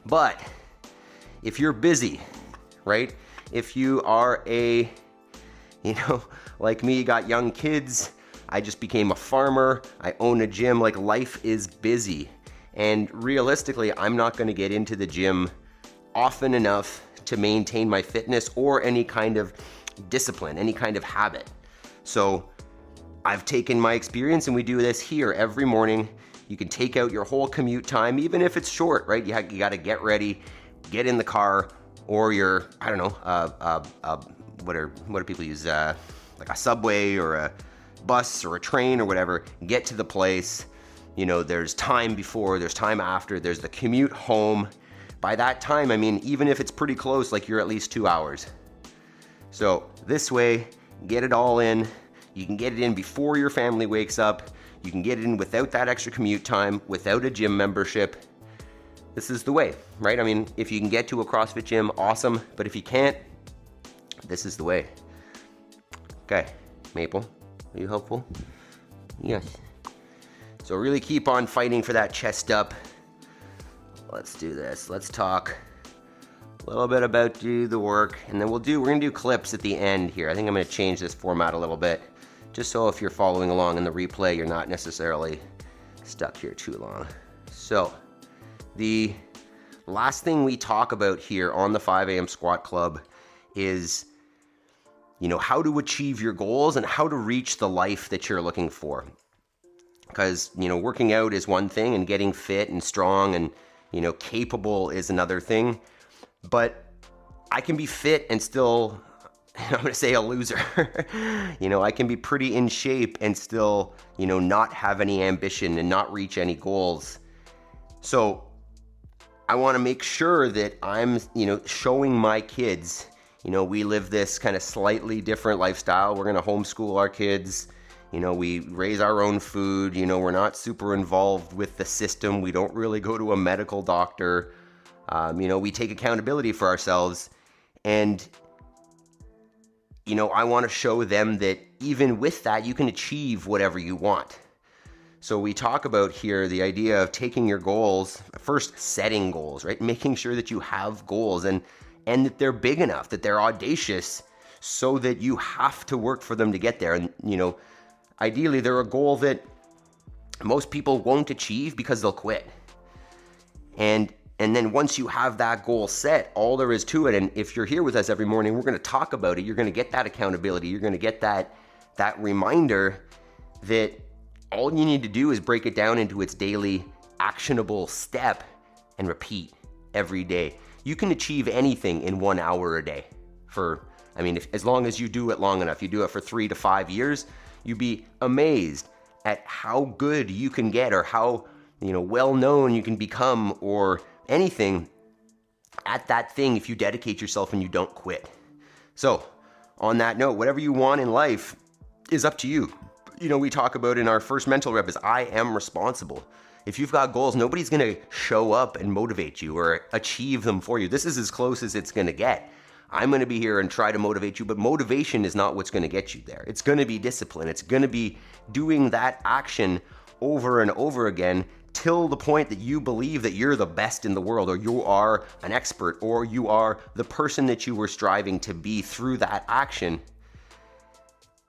But if you're busy, right? If you are like me, you got young kids, I just became a farmer, I own a gym, like, life is busy. And realistically, I'm not gonna get into the gym often enough to maintain my fitness or any kind of discipline, any kind of habit. So I've taken my experience, and we do this here every morning. You can take out your whole commute time, even if it's short, right? You gotta get ready, get in the car, or your, what do people use? Like a subway or a bus or a train or whatever. Get to the place. There's time before, there's time after, there's the commute home. By that time, even if it's pretty close, like, you're at least 2 hours. So this way, get it all in. You can get it in before your family wakes up. You can get it in without that extra commute time, without a gym membership. This is the way, right? If you can get to a CrossFit gym, awesome. But if you can't, this is the way. Okay, Maple, are you helpful? Yes. So really keep on fighting for that chest up. Let's do this. Let's talk a little bit about do the work, and then we're gonna do clips at the end here. I think I'm gonna change this format a little bit, just so if you're following along in the replay, you're not necessarily stuck here too long. So the last thing we talk about here on the 5 a.m. Squat Club is, how to achieve your goals and how to reach the life that you're looking for. Because, working out is one thing, and getting fit and strong and, capable is another thing. But I can be fit and still, I'm going to say, a loser. I can be pretty in shape and still, not have any ambition and not reach any goals. So I want to make sure that I'm, showing my kids, we live this kind of slightly different lifestyle. We're going to homeschool our kids. We raise our own food. We're not super involved with the system. We don't really go to a medical doctor. We take accountability for ourselves. And, I want to show them that even with that, you can achieve whatever you want. So we talk about here the idea of taking your goals, first setting goals, right? Making sure that you have goals and that they're big enough, that they're audacious, so that you have to work for them to get there. And, ideally they're a goal that most people won't achieve because they'll quit. And then once you have that goal set, all there is to it, and if you're here with us every morning, we're going to talk about it. You're going to get that accountability. You're going to get that reminder that all you need to do is break it down into its daily actionable step and repeat every day. You can achieve anything in 1 hour a day as long as you do it long enough. You do it for 3 to 5 years, you'd be amazed at how good you can get, or how, well known you can become, or anything at that thing if you dedicate yourself and you don't quit. So on that note, whatever you want in life is up to you. We talk about in our first mental rep is I am responsible. If you've got goals, nobody's going to show up and motivate you or achieve them for you. This is as close as it's going to get. I'm going to be here and try to motivate you, but motivation is not what's going to get you there. It's going to be discipline. It's going to be doing that action over and over again till the point that you believe that you're the best in the world, or you are an expert, or you are the person that you were striving to be through that action.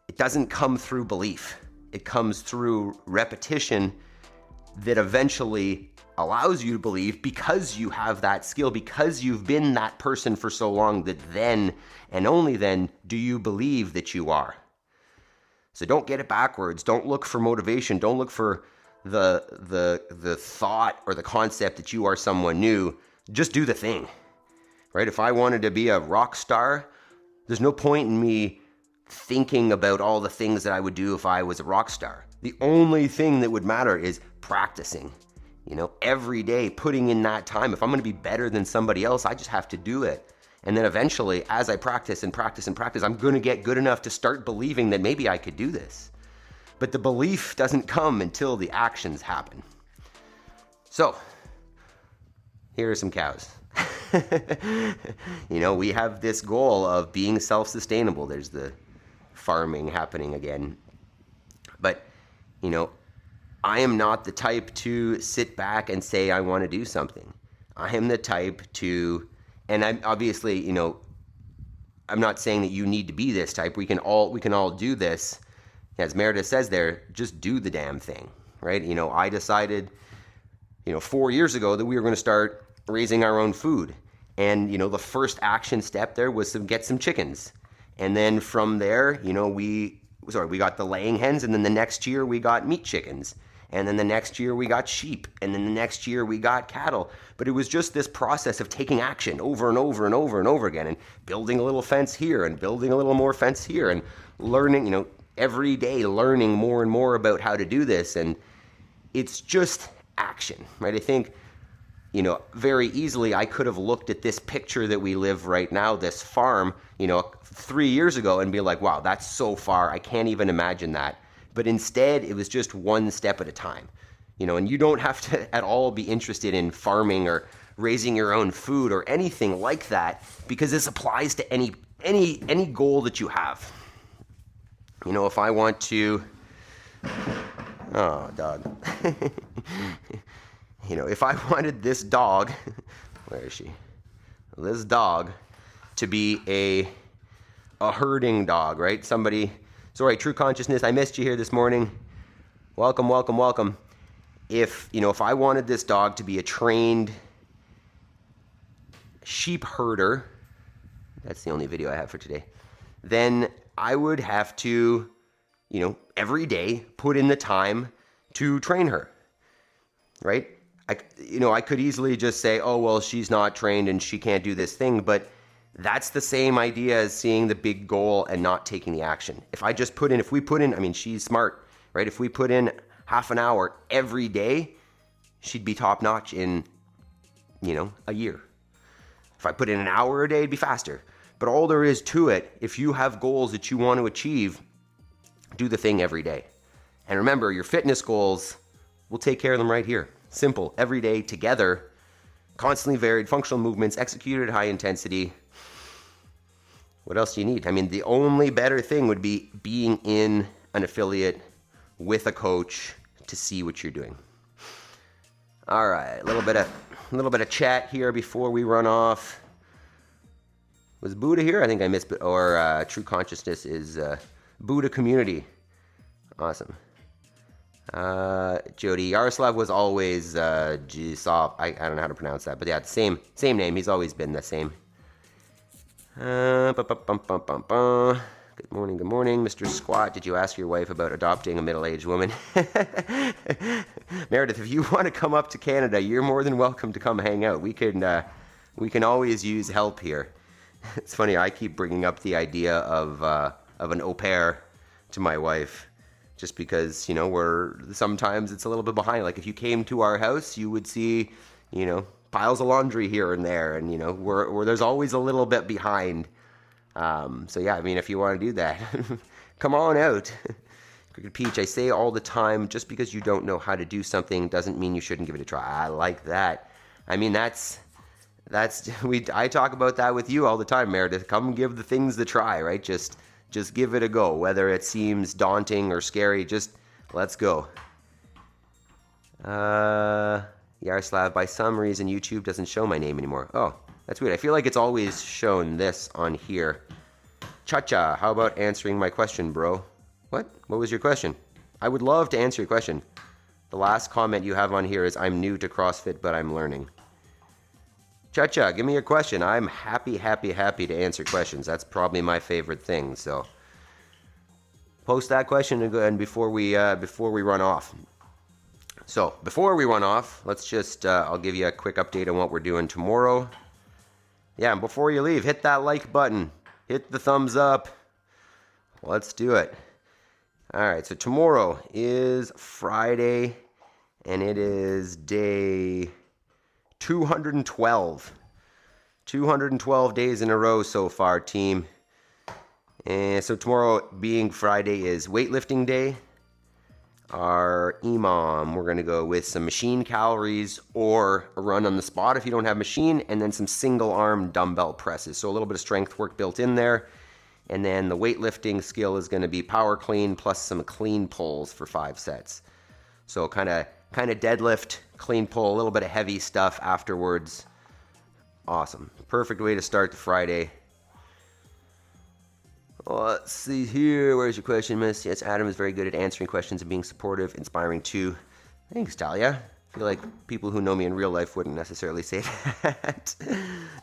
It doesn't come through belief. It comes through repetition that eventually allows you to believe, because you have that skill, because you've been that person for so long, that then and only then do you believe that you are. So don't get it backwards. Don't look for motivation. Don't look for the thought or the concept that you are someone new. Just do the thing, right? If I wanted to be a rock star, there's no point in me thinking about all the things that I would do if I was a rock star. The only thing that would matter is practicing, every day, putting in that time. If I'm going to be better than somebody else, I just have to do it. And then eventually, as I practice and practice and practice, I'm going to get good enough to start believing that maybe I could do this. But the belief doesn't come until the actions happen. So, here are some cows. We have this goal of being self-sustainable. There's the farming happening again. But, I am not the type to sit back and say I want to do something. I am the type to, and I'm obviously, I'm not saying that you need to be this type. We can all do this. As Meredith says there, just do the damn thing, right? I decided, 4 years ago that we were going to start raising our own food. And, the first action step there was to get some chickens. And then from there, we got the laying hens, and then the next year we got meat chickens. And then the next year we got sheep. And then the next year we got cattle. But it was just this process of taking action over and over and over and over again, and building a little fence here and building a little more fence here, and learning, every day learning more and more about how to do this. And it's just action, right? I think, very easily I could have looked at this picture that we live right now, this farm, 3 years ago, and be like, wow, that's so far. I can't even imagine that. But instead, it was just one step at a time, and you don't have to at all be interested in farming or raising your own food or anything like that, because this applies to any goal that you have. If I want to, oh, dog. If I wanted this dog, where is she? This dog to be a herding dog, right? Somebody, sorry, True Consciousness, I missed you here this morning. Welcome, welcome, welcome. If I wanted this dog to be a trained sheep herder, that's the only video I have for today, then I would have to, every day put in the time to train her, right? I could easily just say, oh, well, she's not trained and she can't do this thing, but that's the same idea as seeing the big goal and not taking the action. If we put in, she's smart, right? If we put in half an hour every day, she'd be top notch in a year. If I put in an hour a day, it'd be faster. But all there is to it, if you have goals that you want to achieve, do the thing every day. And remember, your fitness goals, we'll take care of them right here. Simple, every day, together, constantly varied functional movements, executed at high intensity. What else do you need? I mean, the only better thing would be being in an affiliate with a coach to see what you're doing. All right, a little bit of chat here before we run off. Was Buddha here? I think I missed, or True Consciousness is Buddha Community. Awesome. Jody, Yaroslav was always Gisov. I don't know how to pronounce that, but yeah, same name. He's always been the same. Good morning, Mr. Squat. Did you ask your wife about adopting a middle-aged woman? Meredith, if you want to come up to Canada, you're more than welcome to come hang out. We can always use help here. It's funny, I keep bringing up the idea of an au pair to my wife, just because, sometimes it's a little bit behind. Like if you came to our house, you would see, piles of laundry here and there, and we're there's always a little bit behind. So yeah, I mean, if you want to do that, come on out. Cricket Peach, I say all the time, just because you don't know how to do something doesn't mean you shouldn't give it a try. I like that. I mean, I talk about that with you all the time, Meredith. Come give the things the try, right? Just give it a go. Whether it seems daunting or scary, just let's go. Yaroslav, by some reason, YouTube doesn't show my name anymore. Oh, that's weird. I feel like it's always shown this on here. Cha-cha, how about answering my question, bro? What? What was your question? I would love to answer your question. The last comment you have on here is, I'm new to CrossFit, but I'm learning. Cha-cha, give me your question. I'm happy to answer questions. That's probably my favorite thing. So post that question and before we run off. So before we run off, let's just I'll give you a quick update on what we're doing tomorrow. Yeah, and before you leave, hit that like button, hit the thumbs up. Let's do it. All right, so tomorrow is Friday, and it is day 212. 212 days in a row so far, team. And so tomorrow, being Friday, is weightlifting day. Our EMOM, we're going to go with some machine calories or a run on the spot if you don't have machine, and then some single arm dumbbell presses. So a little bit of strength work built in there. And then the weightlifting skill is going to be power clean plus some clean pulls for 5 sets. So kind of deadlift, clean pull, a little bit of heavy stuff afterwards. Awesome. Perfect way to start the Friday. Let's see here. Where's your question, miss? Yes, Adam is very good at answering questions and being supportive, inspiring too. Thanks, Talia. I feel like people who know me in real life wouldn't necessarily say that.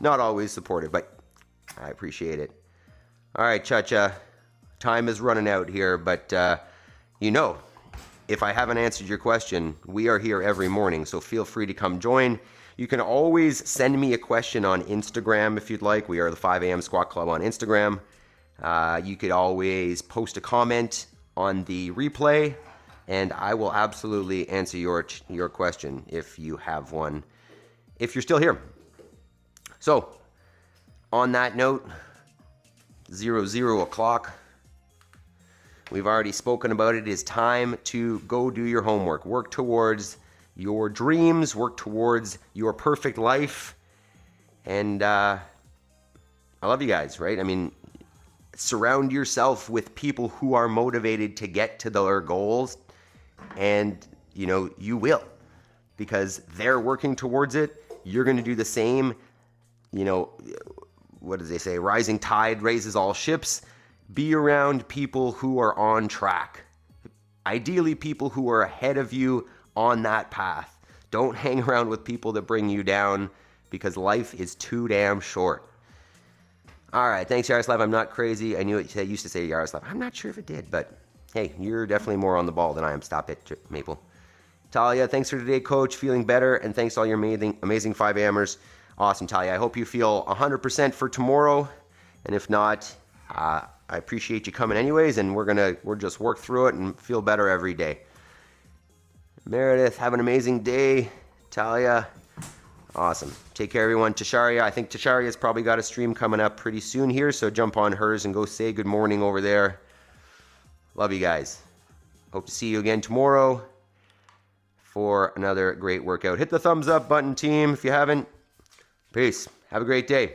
Not always supportive, but I appreciate it. All right, Cha-Cha. Time is running out here, but if I haven't answered your question, we are here every morning, so feel free to come join. You can always send me a question on Instagram if you'd like. We are the 5 a.m. Squat Club on Instagram. You could always post a comment on the replay, and I will absolutely answer your question if you have one, if you're still here. So, on that note, 00 o'clock. We've already spoken about it. It is time to go do your homework. Work towards your dreams. Work towards your perfect life. And I love you guys, right? I mean, surround yourself with people who are motivated to get to their goals. And, you will. Because they're working towards it. You're going to do the same. What do they say? Rising tide raises all ships. Be around people who are on track. Ideally, people who are ahead of you on that path. Don't hang around with people that bring you down, because life is too damn short. All right, thanks, Yaroslav. I'm not crazy. I knew it used to say Yaroslav. I'm not sure if it did, but hey, you're definitely more on the ball than I am. Stop it, Maple. Talia, thanks for today, coach. Feeling better, and thanks to all your amazing 5-Amers. Awesome, Talia. I hope you feel 100% for tomorrow, and if not, I appreciate you coming anyways, and we'll just work through it and feel better every day. Meredith, have an amazing day. Talia, Awesome. Take care, everyone. Tasharia, I think Tasharia's probably got a stream coming up pretty soon here, so jump on hers and go say good morning over there. Love you guys. Hope to see you again tomorrow for another great workout. Hit the thumbs up button, team, if you haven't. Peace. Have a great day.